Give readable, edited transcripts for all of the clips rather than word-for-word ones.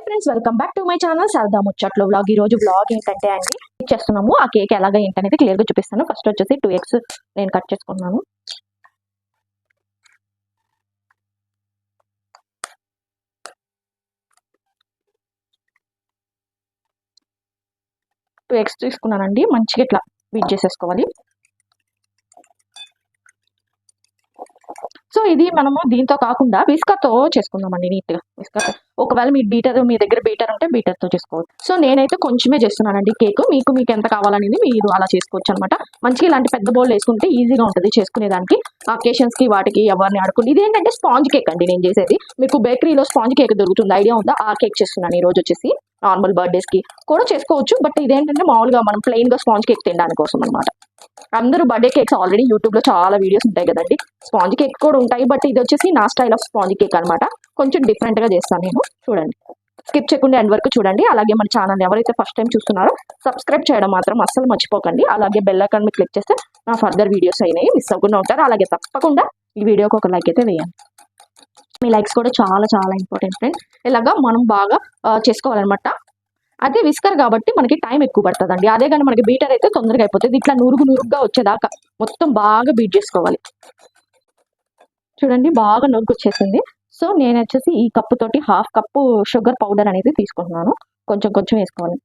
Friends, welcome back to my channel సరదా ముచ్చట్లు vlog. ఈ రోజు వ్లాగ్ ఏంటంటే అండి, చేస్తున్నాము ఆ కేక్ ఎలాగ ఏంటనేది క్లియర్ గా చూపిస్తాను. ఫస్ట్ వచ్చేసి 2 eggs నేను కట్ చేసుకున్నాను. టూ ఎగ్స్ తీసుకున్నానండి. మంచిగా ఇట్లా బీట్ చేసేసుకోవాలి. సో ఇది మనము దీంతో కాకుండా విస్కర్తో చేసుకుందామండి. నీట్గా విస్కర్, ఒకవేళ మీ దగ్గర బీటర్ ఉంటే బీటర్తో చేసుకోవచ్చు. సో నేనైతే కొంచెమే చేస్తున్నానండి కేక్. మీకు ఎంత కావాలనేది మీరు అలా చేసుకోవచ్చు అనమాట. మంచిగా ఇలాంటి పెద్ద బౌల్ వేసుకుంటే ఈజీగా ఉంటుంది చేసుకునేదానికి. అకేషన్స్ కి వాటికి ఎవరిని ఆడుకుంటే. ఇది ఏంటంటే స్పాంజ్ కేక్ అండి నేను చేసేది. మీకు బేకరీలో స్పాంజ్ కేక్ దొరుకుతుంది, ఐడియా ఉందా? ఆ కేక్ చేస్తున్నాను ఈ రోజు వచ్చేసి. నార్మల్ బర్త్డేస్ కి కూడా చేసుకోవచ్చు, బట్ ఇదేంటంటే మామూలుగా మనం ప్లెయిన్ గా స్పాంజ్ కేక్ తినడానికి కోసం అనమాట. అందరూ బర్త్డే కేక్స్ ఆల్రెడీ యూట్యూబ్ లో చాలా వీడియోస్ ఉంటాయి కదండి. స్పాంజ్ కేక్ కూడా ఉంటాయి, బట్ ఇది వచ్చేసి నా స్టైల్ ఆఫ్ స్పాంజ్ కేక్ అనమాట. కొంచెం డిఫరెంట్ గా చేస్తాను నేను. చూడండి, స్కిప్ చేయకుండా ఎండ్ వరకు చూడండి. అలాగే మన ఛానల్ ఎవరైతే ఫస్ట్ టైం చూస్తున్నారో సబ్స్క్రైబ్ చేయడం మాత్రం అస్సలు మర్చిపోకండి. అలాగే బెల్ ఐకాన్ మీద క్లిక్ చేస్తే నా ఫర్దర్ వీడియోస్ అయినాయి మిస్ అవ్వకుండా ఉంటారు. అలాగే తప్పకుండా ఈ వీడియోకి ఒక లైక్ అయితే వేయండి. మీ లైక్స్ కూడా చాలా చాలా ఇంపార్టెంట్ ఫ్రెండ్స్. ఇలాగా మనం బాగా చేసుకోవాలన్నమాట. అదే విస్కర్ కాబట్టి మనకి టైం ఎక్కువ పడుతుంది అండి. అదే కానీ మనకి బీటర్ అయితే తొందరగా అయిపోతుంది. ఇట్లా నురుగుగా వచ్చేదాకా మొత్తం బాగా బీట్ చేసుకోవాలి. చూడండి, బాగా నురుగు వచ్చేసింది. సో నేను వచ్చేసి ఈ కప్పు తోటి 1/2 కప్పు షుగర్ పౌడర్ అనేది తీసుకుంటున్నాను. కొంచెం కొంచెం వేసుకోవాలి.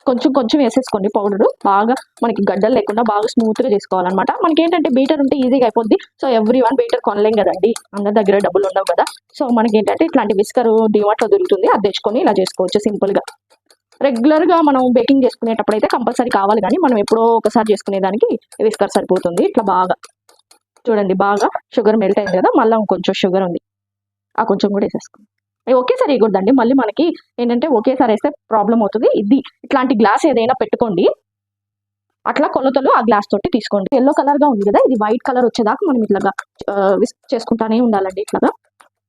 కొంచెం కొంచెం వేసేసుకోండి పౌడర్. బాగా మనకి గడ్డలు లేకుండా బాగా స్మూత్ గా చేసుకోవాలన్నమాట. మనకి ఏంటంటే బీటర్ ఉంటే ఈజీగా అయిపోద్ది. సో ఎవ్రీ వన్ బీటర్ కొనలేం కదండి, అందరి దగ్గర డబ్బులు ఉండవు కదా. సో మనకి ఏంటంటే ఇట్లాంటి విస్కర్ డిమార్ట్ లో దొరుకుతుంది, అది తెచ్చుకొని ఇలా చేసుకోవచ్చు సింపుల్ గా. రెగ్యులర్ గా మనం బేకింగ్ చేసుకునేటప్పుడు అయితే కంపల్సరీ కావాలి, కానీ మనం ఎప్పుడో ఒకసారి చేసుకునేదానికి విస్కర్ సరిపోతుంది. ఇట్లా బాగా చూడండి, బాగా షుగర్ మెల్ట్ అయింది కదా. మళ్ళీ కొంచెం షుగర్ ఉంది, ఆ కొంచెం కూడా వేసేసుకోండి. ఒకేసారి వేయకూడదండి, మళ్ళీ మనకి ఏంటంటే ఒకేసారి వేస్తే ప్రాబ్లం అవుతుంది. ఇది ఇట్లాంటి గ్లాస్ ఏదైనా పెట్టుకోండి. అట్లా కొలతలు ఆ గ్లాస్ తోటి తీసుకోండి. ఎల్లో కలర్ గా ఉంది కదా, ఇది వైట్ కలర్ వచ్చేదాకా మనం ఇట్లాగా విస్క్ చేసుకుంటానే ఉండాలండి. ఇట్లాగా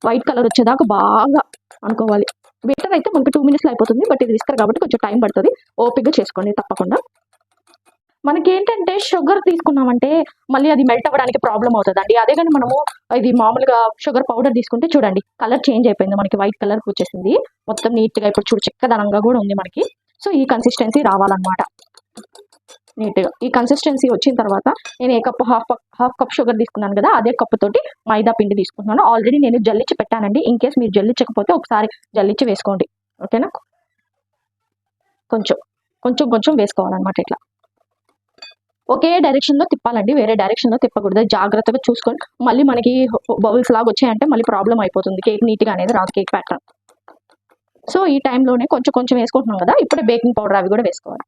వైట్ కలర్ వచ్చేదాకా బాగా అనుకోవాలి. బెటర్ అయితే మనకి 2 minutes లో అయిపోతుంది, బట్ ఇది విస్కర్ కాబట్టి కొంచెం టైం పడుతుంది. ఓపిక్గా చేసుకోండి తప్పకుండా. మనకి ఏంటంటే షుగర్ తీసుకున్నామంటే మళ్ళీ అది మెల్ట్ అవ్వడానికి ప్రాబ్లం అవుతుందండి. అదే కానీ మనము ఇది మామూలుగా షుగర్ పౌడర్ తీసుకుంటే చూడండి, కలర్ చేంజ్ అయిపోయింది, మనకి వైట్ కలర్ వచ్చేసింది మొత్తం నీట్ గా. ఇప్పుడు చూడు, చెక్కదనంగా కూడా ఉంది మనకి. సో ఈ కన్సిస్టెన్సీ రావాలన్నమాట నీట్ గా. ఈ కన్సిస్టెన్సీ వచ్చిన తర్వాత నేను ఏ కప్పు హాఫ్ కప్ షుగర్ తీసుకున్నాను కదా, అదే కప్పు తోటి మైదా పిండి తీసుకున్నాను. ఆల్రెడీ నేను జల్లించి పెట్టానండి. ఇన్ కేస్ మీరు జల్లించకపోతే ఒకసారి జల్లించి వేసుకోండి, ఓకేనా. కొంచెం కొంచెం కొంచెం వేసుకోవాలన్నమాట. ఇట్లా ఒకే డైరెక్షన్ లో తిప్పాలండి, వేరే డైరెక్షన్ లో తిప్పకూడదు. జాగ్రత్తగా చూసుకొని మళ్ళీ మనకి బబుల్స్ లాగా వచ్చాయంటే మళ్ళీ ప్రాబ్లం అయిపోతుంది, కేక్ నీట్ గా అనేది రాదు, కేక్ ప్యాటర్న్. సో ఈ టైంలోనే కొంచెం కొంచెం వేసుకుంటున్నాం కదా, ఇప్పుడే బేకింగ్ పౌడర్ అవి కూడా వేసుకోవాలి.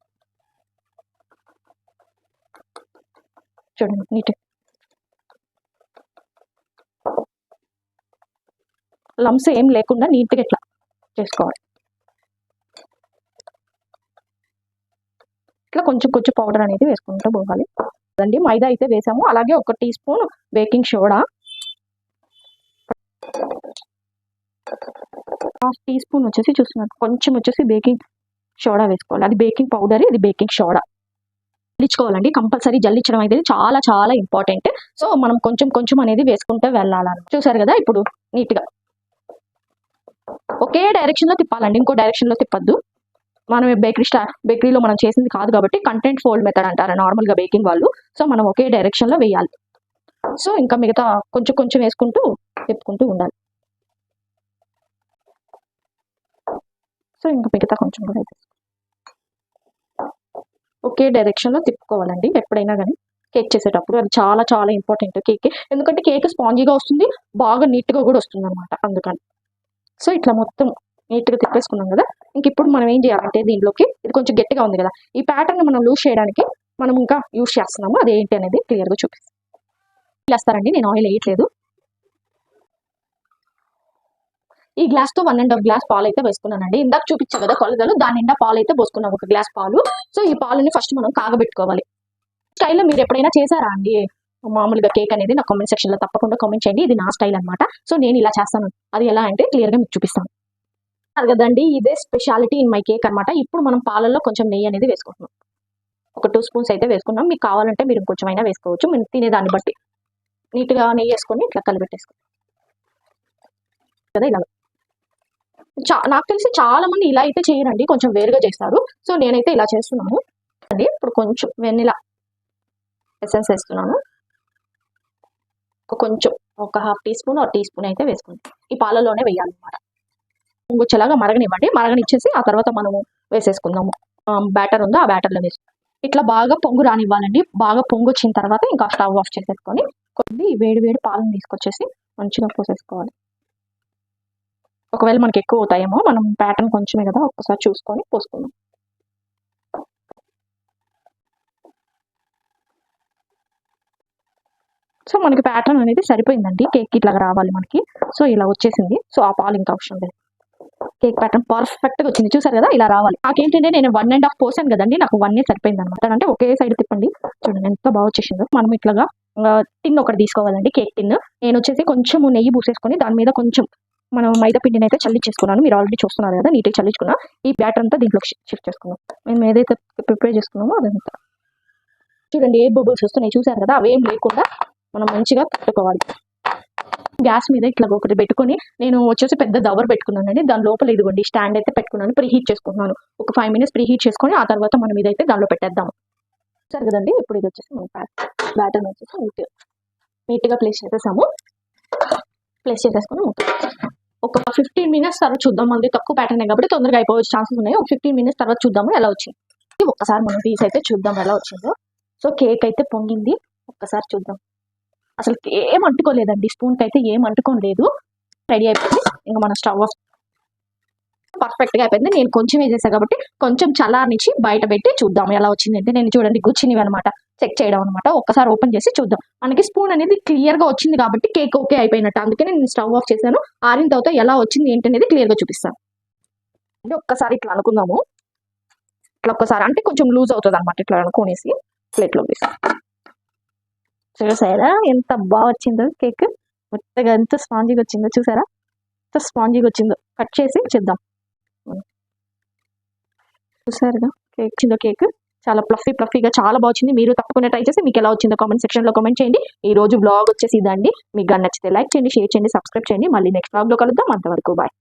చూడండి నీట్, లమ్స్ ఏం లేకుండా నీట్గా ఇట్లా చేసుకోవాలి. ఇట్లా కొంచెం కొంచెం పౌడర్ అనేది వేసుకుంటూ పోవాలి అండి. మైదా అయితే వేసాము, అలాగే 1 teaspoon baking soda, 1/2 teaspoon వచ్చేసి చూస్తున్నారు, కొంచెం వచ్చేసి బేకింగ్ సోడా వేసుకోవాలి. అది బేకింగ్ పౌడర్, ఇది బేకింగ్ సోడా. జల్లించుకోవాలండి కంపల్సరీ. జల్లించడం అనేది చాలా చాలా ఇంపార్టెంట్. సో మనం కొంచెం కొంచెం అనేది వేసుకుంటూ వెళ్ళాలని. చూసారు కదా, ఇప్పుడు నీట్ గా ఒకే డైరెక్షన్ లో తిప్పాలండి, ఇంకో డైరెక్షన్ లో తిప్పద్దు. మనం బేకరీలో మనం చేసింది కాదు కాబట్టి కంటెంట్ ఫోల్డ్ మెథడ్ అంటారు నార్మల్ గా బేకింగ్ వాళ్ళు. సో మనం ఒకే డైరెక్షన్ లో వేయాలి. సో ఇంకా మిగతా కొంచెం కొంచెం వేసుకుంటూ తిప్పుకుంటూ ఉండాలి. సో ఇంకా మిగతా కొంచెం కూడా ఒకే డైరెక్షన్ లో తిప్పుకోవాలండి ఎప్పుడైనా కానీ కేక్ చేసేటప్పుడు. అది చాలా చాలా ఇంపార్టెంట్ కేక్, ఎందుకంటే కేక్ స్పాంజీగా వస్తుంది, బాగా నీట్ గా కూడా వస్తుంది అనమాట, అందుకని. సో ఇట్లా మొత్తం నీట్ గా తిప్పేసుకున్నాం కదా. ఇంక ఇప్పుడు మనం ఏం చేయాలంటే దీంట్లోకి, ఇది కొంచెం గట్టిగా ఉంది కదా, ఈ ప్యాటర్న్ మనం లూజ్ చేయడానికి మనం ఇంకా యూజ్ చేస్తున్నాము. అదేంటి అనేది క్లియర్ గా చూపిస్తాను. వేస్తారండి, నేను ఆయిల్ వేయట్లేదు. ఈ గ్లాస్ తో 1.5 గ్లాస్ పాలు అయితే వేసుకున్నానండి. ఇందాక చూపించా కదా కొలతలు, దాని నిండా పాలు అయితే పోసుకున్నాం, 1 గ్లాస్ పాలు. సో ఈ పాలని ఫస్ట్ మనం కాగబెట్టుకోవాలి. స్టైల్లో మీరు ఎప్పుడైనా చేశారా అండి మామూలుగా కేక్ అనేది? నా కామెంట్ సెక్షన్ లో తప్పకుండా కామెంట్ చేయండి. ఇది నా స్టైల్ అనమాట. సో నేను ఇలా చేస్తాను, అది ఎలా అంటే క్లియర్ గా మీకు చూపిస్తాను కదండి. ఇదే స్పెషాలిటీ ఇన్ మై కేక్ అనమాట. ఇప్పుడు మనం పాలల్లో కొంచెం నెయ్యి అనేది వేసుకుంటున్నాం, ఒక 2 స్పూన్స్ అయితే వేసుకున్నాం. మీకు కావాలంటే మీరు కొంచెం అయినా వేసుకోవచ్చు, మీరు తినేదాన్ని బట్టి. నీట్ గా నెయ్యి వేసుకొని ఇట్లా కలిపెట్టేసుకోండి. కదా ఇలా. నాకు తెలిసి చాలా మంది ఇలా అయితే చేయరండి, కొంచెం వేరుగా చేస్తారు. సో నేనైతే ఇలా చేస్తున్నాను అండి. ఇప్పుడు కొంచెం వెనిలా ఎసెన్స్ వేస్తున్నాను, కొంచెం ఒక half teaspoon teaspoon అయితే వేసుకుంటాం. ఈ పాలలోనే వేయాలన్నమాట. పొంగొచ్చేలాగా మరగనివ్వండి, మరగనిచ్చేసి ఆ తర్వాత మనము వేసేసుకుందాము బ్యాటర్ ఉందో ఆ బ్యాటర్లో వేసి ఇట్లా బాగా పొంగు రానివ్వాలండి. బాగా పొంగు వచ్చిన తర్వాత ఇంకా స్టవ్ ఆఫ్ చేసేసుకొని కొద్ది వేడి వేడి పాలను తీసుకొచ్చేసి మంచిగా పోసేసుకోవాలి. ఒకవేళ మనకి ఎక్కువ అవుతాయేమో, మనం ప్యాటర్న్ కొంచెమే కదా, ఒక్కసారి చూసుకొని పోసుకుందాం. సో మనకి ప్యాటర్న్ అనేది సరిపోయిందండి, కేక్ ఇట్లాగా రావాలి మనకి. సో ఇలా వచ్చేసింది. సో ఆ పాలు ఇంకా అవసరం లేదు. కేక్ ప్యాటర్న్ పర్ఫెక్ట్ గా వచ్చింది, చూసారు కదా, ఇలా రావాలి. నాకేంటంటే నేను 1.5 పోసాను కదండి, నాకు 1 సరిపోయింది అనమాట. అంటే ఒకే సైడ్ తిప్పండి, చూడండి ఎంత బాగా వచ్చేసిందో. మనం ఇట్లాగా టిన్ ఒకటి తీసుకోవాలండి, కేక్ టిన్. నేను వచ్చేసి కొంచెం నెయ్యి పూసేసుకొని దాని మీద కొంచెం మనం మైదా పిండిని అయితే చల్లించేసుకున్నాను. మీరు ఆల్రెడీ చూస్తున్నారు కదా, నీట్గా చల్లించుకున్నా. ఈ బ్యాటర్ అంతా దీంట్లో షిఫ్ట్ చేసుకున్నాం. మేము ఏదైతే ప్రిపేర్ చేసుకున్నామో అదంతా చూడండి, ఏ బబుల్స్ వస్తున్నాయి చూసారు కదా, అవేం లేకుండా మనం మంచిగా పెట్టుకోవాలి. గ్యాస్ మీద ఇట్లా ఒకటి పెట్టుకొని, నేను వచ్చేసి పెద్ద దవర్ పెట్టుకున్నానండి. దాని లోపల ఇదిగోండి స్టాండ్ అయితే పెట్టుకున్నాను, ప్రీ హీట్ చేసుకుంటున్నాను. ఒక 5 minutes ప్రీ హీట్ చేసుకొని ఆ తర్వాత మనం ఇదైతే దానిలో పెట్టేద్దాము. సరే కదండి, ఇప్పుడు ఇది వచ్చేసి మనం బ్యాటర్ వచ్చేసి నీట్గా ప్లేస్ చేసేసాము. ప్లేస్ చేసేసుకొని ఒక 15 minutes తర్వాత చూద్దాం. మనది తక్కువ ప్యాటర్న్ కాబట్టి తొందరగా అయిపోయే ఛాన్సెస్ ఉన్నాయి. ఒక 15 minutes తర్వాత చూద్దాము ఎలా వచ్చింది. ఒక్కసారి మనం తీసి అయితే చూద్దాం ఎలా వచ్చిందో. సో కేక్ అయితే పొంగింది, ఒక్కసారి చూద్దాం. అసలు ఏం అంటుకోలేదండి, స్పూన్కి అయితే ఏం అంటుకోలేదు. రెడీ అయిపోయింది. ఇంకా మన స్టవ్ ఆఫ్ పర్ఫెక్ట్గా అయిపోయింది. నేను కొంచెం వేసేసా కాబట్టి కొంచెం చల్లారనిచ్చి బయట పెట్టి చూద్దాం ఎలా వచ్చింది. అంటే నేను చూడండి గుచ్చినివి అనమాట, చెక్ చేయడం అనమాట. ఒక్కసారి ఓపెన్ చేసి చూద్దాం. మనకి స్పూన్ అనేది క్లియర్గా వచ్చింది కాబట్టి కేక్ ఓకే అయిపోయినట్టు. అందుకే నేను స్టవ్ ఆఫ్ చేశాను. ఆరిన తర్వాత ఎలా వచ్చింది ఏంటి అనేది క్లియర్గా చూపిస్తాను. అంటే ఒక్కసారి ఇట్లా అనుకుందాము, ఇట్లా ఒక్కసారి అంటే కొంచెం లూజ్ అవుతుంది అనమాట. ఇట్లా అనుకునేసి ప్లేట్లో వేసి చూసారా ఎంత బాగా వచ్చిందో కేక్. మొత్తగా ఎంత స్పాంజీగా వచ్చిందో చూసారా, ఎంత స్పాంజీగా వచ్చిందో. కట్ చేసి చూద్దాం. చూసారుగా కేక్ వచ్చిందో. కేక్ చాలా ఫ్లఫీగా చాలా బాగా వచ్చింది. మీరు తప్పకుండా ట్రై చేసి మీకు ఎలా వచ్చిందో కామెంట్ సెక్షన్లో కామెంట్ చేయండి. ఈ రోజు బ్లాగ్ వచ్చేసి ఇదండి. మీకు నచ్చితే లైక్ చేయండి, షేర్ చేయండి, సబ్స్క్రైబ్ చేయండి. మళ్ళీ నెక్స్ట్ బ్లాగ్లో కలుద్దాం. అంతవరకు బాయ్.